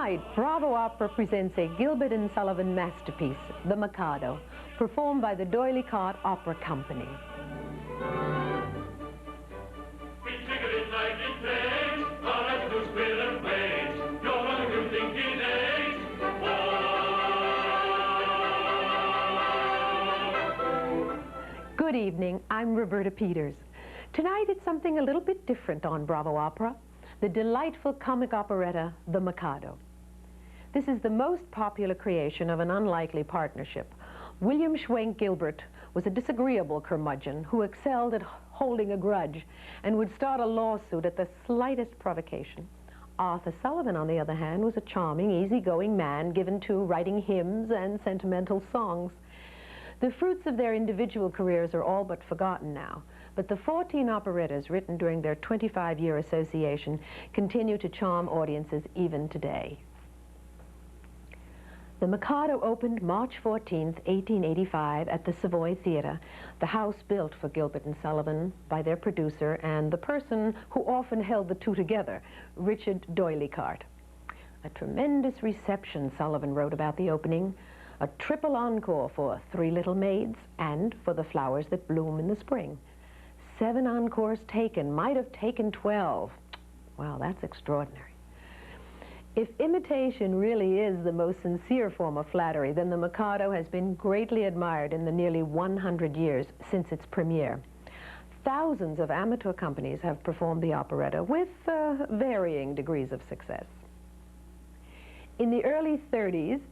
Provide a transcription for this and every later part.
Tonight, Bravo Opera presents a Gilbert and Sullivan masterpiece, The Mikado, performed by the D'Oyly Carte Opera Company. Good evening, I'm Roberta Peters. Tonight it's something a little bit different on Bravo Opera, the delightful comic operetta, The Mikado. This is the most popular creation of an unlikely partnership. William Schwenk Gilbert was a disagreeable curmudgeon who excelled at holding a grudge and would start a lawsuit at the slightest provocation. Arthur Sullivan, on the other hand, was a charming, easygoing man given to writing hymns and sentimental songs. The fruits of their individual careers are all but forgotten now, but the 14 operettas written during their 25-year association continue to charm audiences even today. The Mikado opened March 14, 1885 at the Savoy Theatre, the house built for Gilbert and Sullivan by their producer and the person who often held the two together, Richard D'Oyly Carte. A tremendous reception, Sullivan wrote about the opening, a triple encore for Three Little Maids and for The Flowers That Bloom in the Spring. 7 encores taken, might have taken 12. Wow, that's extraordinary. If imitation really is the most sincere form of flattery, then the Mikado has been greatly admired in the nearly 100 years since its premiere. Thousands of amateur companies have performed the operetta with varying degrees of success. In the early 30s,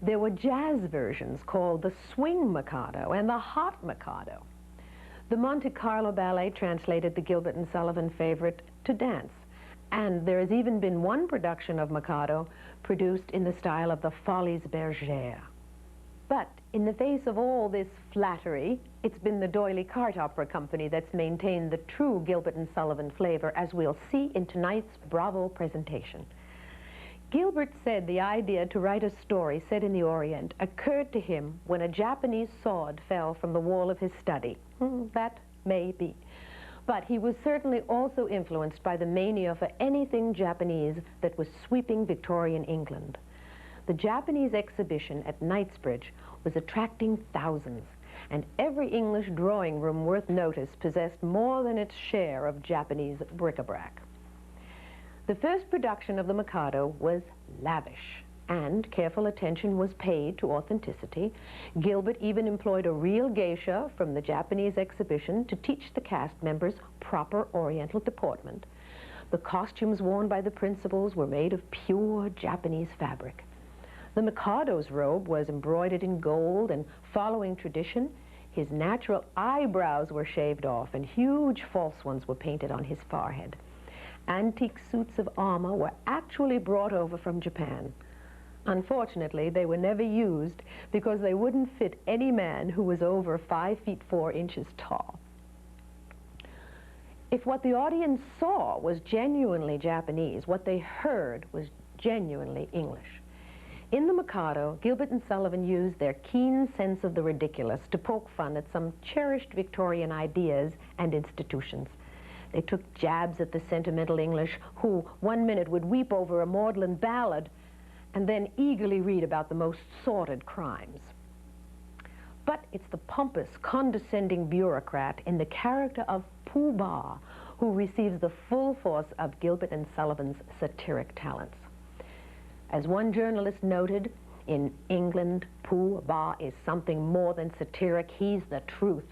there were jazz versions called the Swing Mikado and the Hot Mikado. The Monte Carlo Ballet translated the Gilbert and Sullivan favorite to dance, and there has even been one production of Mikado produced in the style of the Folies Bergères. But in the face of all this flattery, it's been the D'Oyly Carte Opera Company that's maintained the true Gilbert and Sullivan flavor, as we'll see in tonight's Bravo presentation. Gilbert said the idea to write a story set in the Orient occurred to him when a Japanese sword fell from the wall of his study. That may be. But he was certainly also influenced by the mania for anything Japanese that was sweeping Victorian England. The Japanese exhibition at Knightsbridge was attracting thousands, and every English drawing room worth notice possessed more than its share of Japanese bric-a-brac. The first production of the Mikado was lavish, and careful attention was paid to authenticity. Gilbert even employed a real geisha from the Japanese exhibition to teach the cast members proper Oriental deportment. The costumes worn by the principals were made of pure Japanese fabric. The Mikado's robe was embroidered in gold, and following tradition, his natural eyebrows were shaved off and huge false ones were painted on his forehead. Antique suits of armor were actually brought over from Japan. Unfortunately, they were never used because they wouldn't fit any man who was over 5 feet 4 inches tall. If what the audience saw was genuinely Japanese, what they heard was genuinely English. In the Mikado, Gilbert and Sullivan used their keen sense of the ridiculous to poke fun at some cherished Victorian ideas and institutions. They took jabs at the sentimental English who, one minute, would weep over a maudlin ballad and then eagerly read about the most sordid crimes. But it's the pompous, condescending bureaucrat in the character of Pooh Bah who receives the full force of Gilbert and Sullivan's satiric talents. As one journalist noted, in England, Pooh Bah is something more than satiric, he's the truth.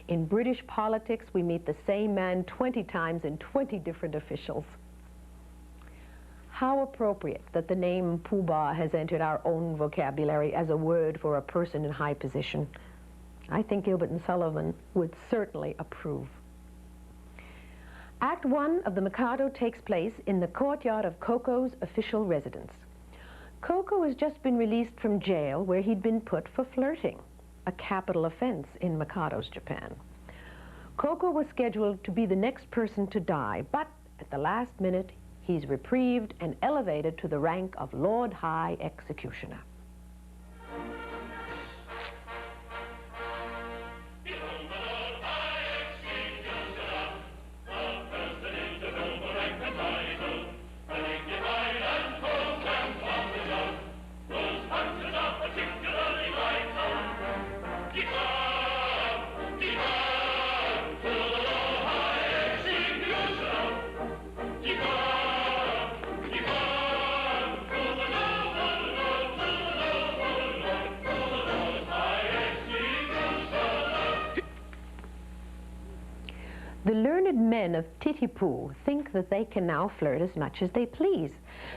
In British politics, we meet the same man 20 times in 20 different officials. How appropriate that the name Pooh Bah has entered our own vocabulary as a word for a person in high position. I think Gilbert and Sullivan would certainly approve. Act 1 of the Mikado takes place in the courtyard of Koko's official residence. Koko has just been released from jail where he'd been put for flirting, a capital offense in Mikado's Japan. Koko was scheduled to be the next person to die, but at the last minute, he's reprieved and elevated to the rank of Lord High Executioner. The learned men of Titipu think that they can now flirt as much as they please,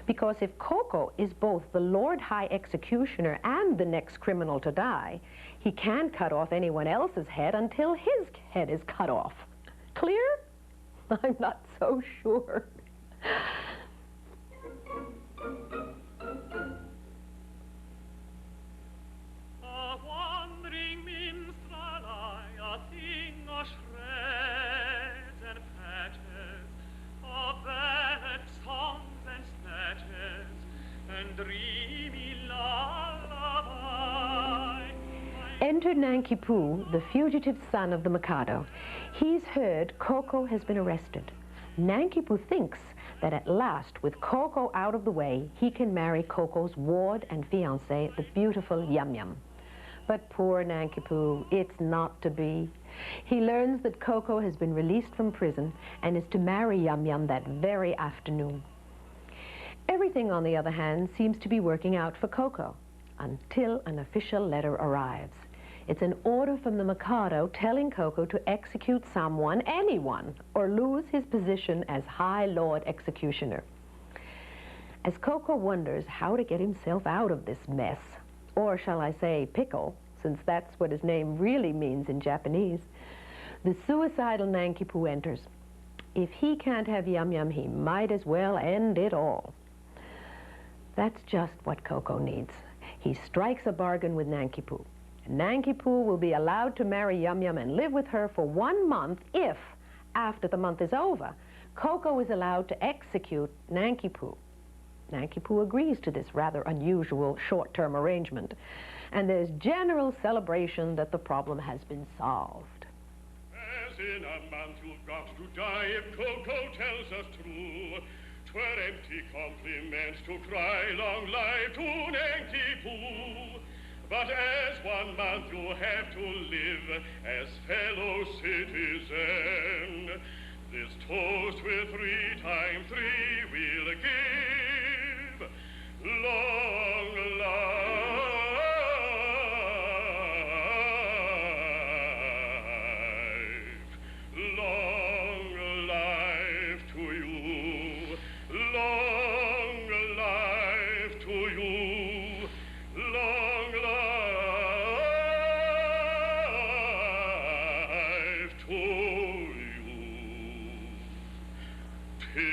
because if Koko is both the Lord High Executioner and the next criminal to die, he can't cut off anyone else's head until his head is cut off. Clear? I'm not so sure. Enter Nanki-Poo, the fugitive son of the Mikado. He's heard Koko has been arrested. Nanki-Poo thinks that at last, with Koko out of the way, he can marry Koko's ward and fiancée, the beautiful Yum-Yum. But poor Nanki-Poo, it's not to be. He learns that Koko has been released from prison and is to marry Yum-Yum that very afternoon. Everything, on the other hand, seems to be working out for Koko, until an official letter arrives. It's an order from the Mikado telling Koko to execute someone, anyone, or lose his position as High Lord Executioner. As Koko wonders how to get himself out of this mess, or shall I say pickle, since that's what his name really means in Japanese, the suicidal Nanki-Poo enters. If he can't have Yum-Yum, he might as well end it all. That's just what Koko needs. He strikes a bargain with Nanki-Poo. Nanki-Poo will be allowed to marry Yum-Yum and live with her for 1 month if, after the month is over, Koko is allowed to execute Nanki-Poo. Nanki-Poo agrees to this rather unusual short-term arrangement, and there's general celebration that the problem has been solved. As in a month you've got to die if Koko tells us true. 'Twere empty compliment to cry long life to Nanki-Poo. But as 1 month you have to live as fellow citizen, this toast with 3 times 3 will give long life, long life to you, long life to you, long life to you. Till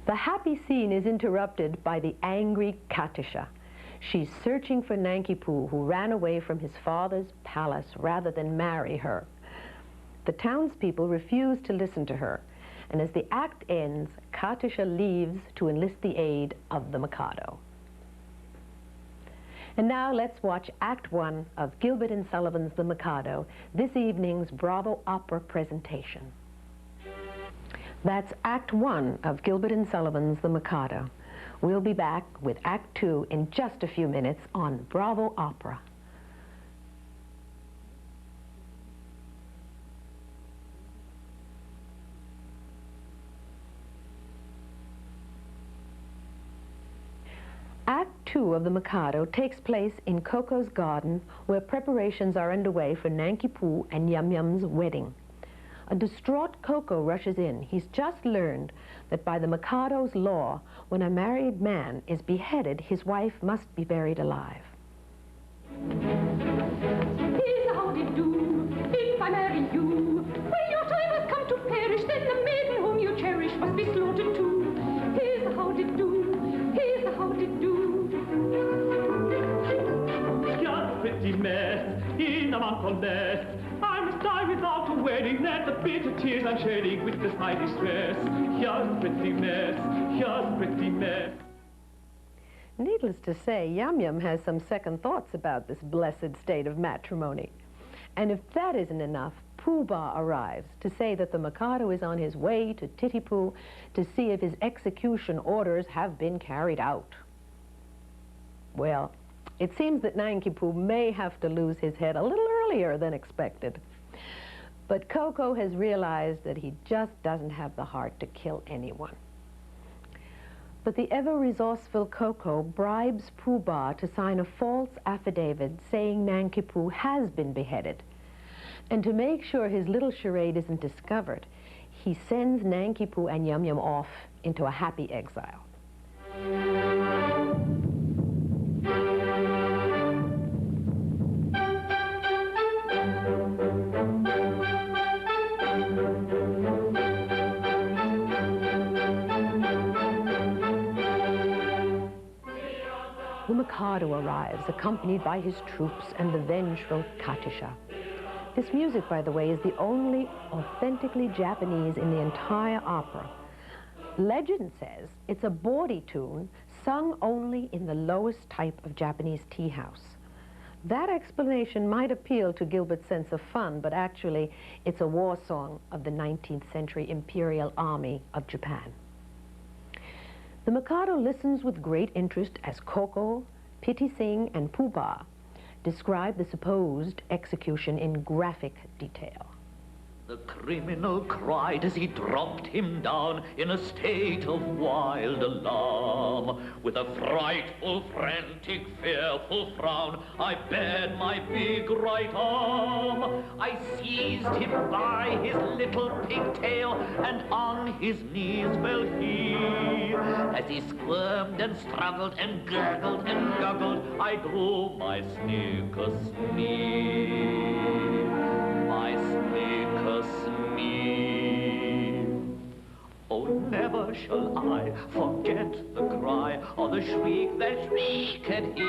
The happy scene is interrupted by the angry Katisha. She's searching for Nanki-Poo, who ran away from his father's palace rather than marry her. The townspeople refuse to listen to her, and as the act ends, Katisha leaves to enlist the aid of the Mikado. And now let's watch Act 1 of Gilbert and Sullivan's The Mikado, this evening's Bravo Opera presentation. That's Act 1 of Gilbert and Sullivan's The Mikado. We'll be back with Act 2 in just a few minutes on Bravo Opera. Act 2 of The Mikado takes place in Koko's garden, where preparations are underway for Nanki-Poo and Yum-Yum's wedding. A distraught Koko rushes in. He's just learned that by the Mikado's law, when a married man is beheaded, his wife must be buried alive. Here's how they do, if I marry you. When your time has come to perish, then the maiden whom you cherish must be slaughtered too. Here's how they do, here's how they do. Just pretty mess in a month or less. I must die without a wedding, and the bitter tears I'm shedding witness my distress. Just pretty mess, just pretty mess. Needless to say, Yum-Yum has some second thoughts about this blessed state of matrimony. And if that isn't enough, Pooh-Bah arrives to say that the Mikado is on his way to Titipu to see if his execution orders have been carried out. Well, it seems that Nanki-Poo may have to lose his head a little earlier than expected. But Koko has realized that he just doesn't have the heart to kill anyone. But the ever-resourceful Coco bribes Pooh Bah to sign a false affidavit saying Nanki Poo has been beheaded. And to make sure his little charade isn't discovered, he sends Nanki Poo and Yum Yum off into a happy exile. The Mikado arrives, accompanied by his troops and the vengeful Katisha. This music, by the way, is the only authentically Japanese in the entire opera. Legend says it's a bawdy tune sung only in the lowest type of Japanese tea house. That explanation might appeal to Gilbert's sense of fun, but actually it's a war song of the 19th century Imperial Army of Japan. The Mikado listens with great interest as Coco, Pitti Singh, and Pooh Bah describe the supposed execution in graphic detail. The criminal cried as he dropped him down in a state of wild alarm. With a frightful, frantic, fearful frown, I bared my big right arm. I seized him by his little pigtail, and on his knees fell he. As he squirmed and struggled and gurgled and guggled, I drew my sneak-a-snee. My sneak-a-snee. Oh, never shall I forget the cry or the shriek that shrieked he,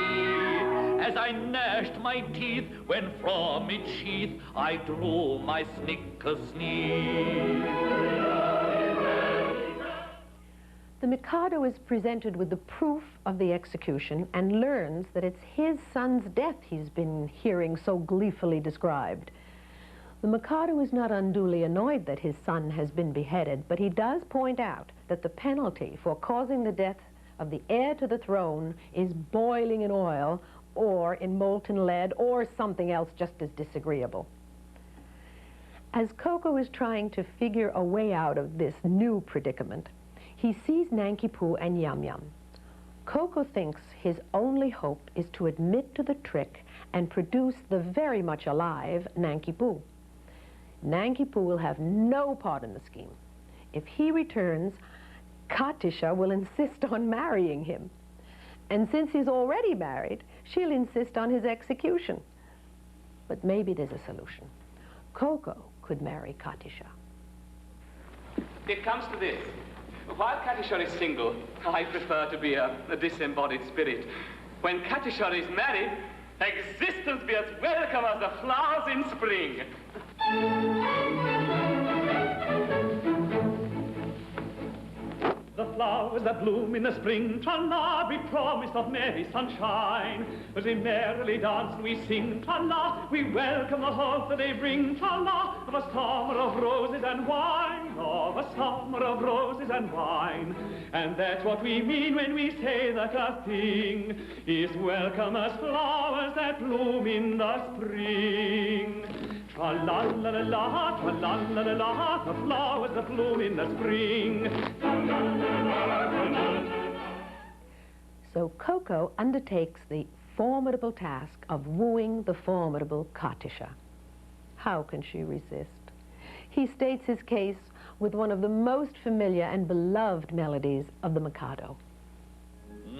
as I gnashed my teeth when from its sheath I drew my sneak-a-snee. The Mikado is presented with the proof of the execution and learns that it's his son's death he's been hearing so gleefully described. The Mikado is not unduly annoyed that his son has been beheaded, but he does point out that the penalty for causing the death of the heir to the throne is boiling in oil or in molten lead or something else just as disagreeable. As Coco is trying to figure a way out of this new predicament, he sees Nanki Poo and Yum Yum. Coco thinks his only hope is to admit to the trick and produce the very much alive Nanki Poo. Nanki Poo will have no part in the scheme. If he returns, Katisha will insist on marrying him. And since he's already married, she'll insist on his execution. But maybe there's a solution. Coco could marry Katisha. It comes to this. While Katisha is single, I prefer to be a disembodied spirit. When Katisha is married, existence be as welcome as the flowers in spring. The flowers that bloom in the spring, tra-la, we promise of merry sunshine. As we merrily dance and we sing, tra-la, we welcome the hope that they bring, tra-la, of a summer of roses and wine, of a summer of roses and wine. And that's what we mean when we say that a thing is welcome as flowers that bloom in the spring. Tra-la-la-la-la, tra-la-la-la-la, the flowers that bloom in the spring. So Coco undertakes the formidable task of wooing the formidable Katisha. How can she resist? He states his case with one of the most familiar and beloved melodies of the Mikado.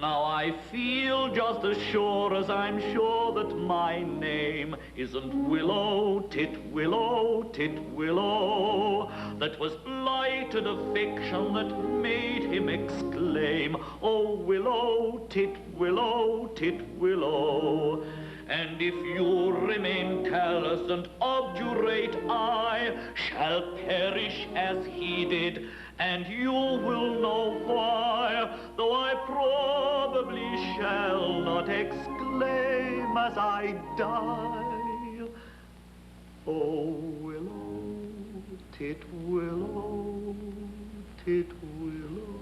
Now I feel just as sure as I'm sure that my name isn't Willow, Titwillow, Titwillow, that was blighted of fiction that made him exclaim, oh, Willow, Titwillow, Titwillow. And if you remain callous and obdurate, I shall perish as he did, and you will know why, though I probably shall not exclaim as I die. Oh, Willow, Titwillow, Titwillow.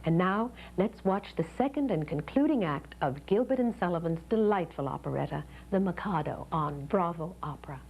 And now, let's watch the second and concluding act of Gilbert and Sullivan's delightful operetta, The Mikado, on Bravo Opera.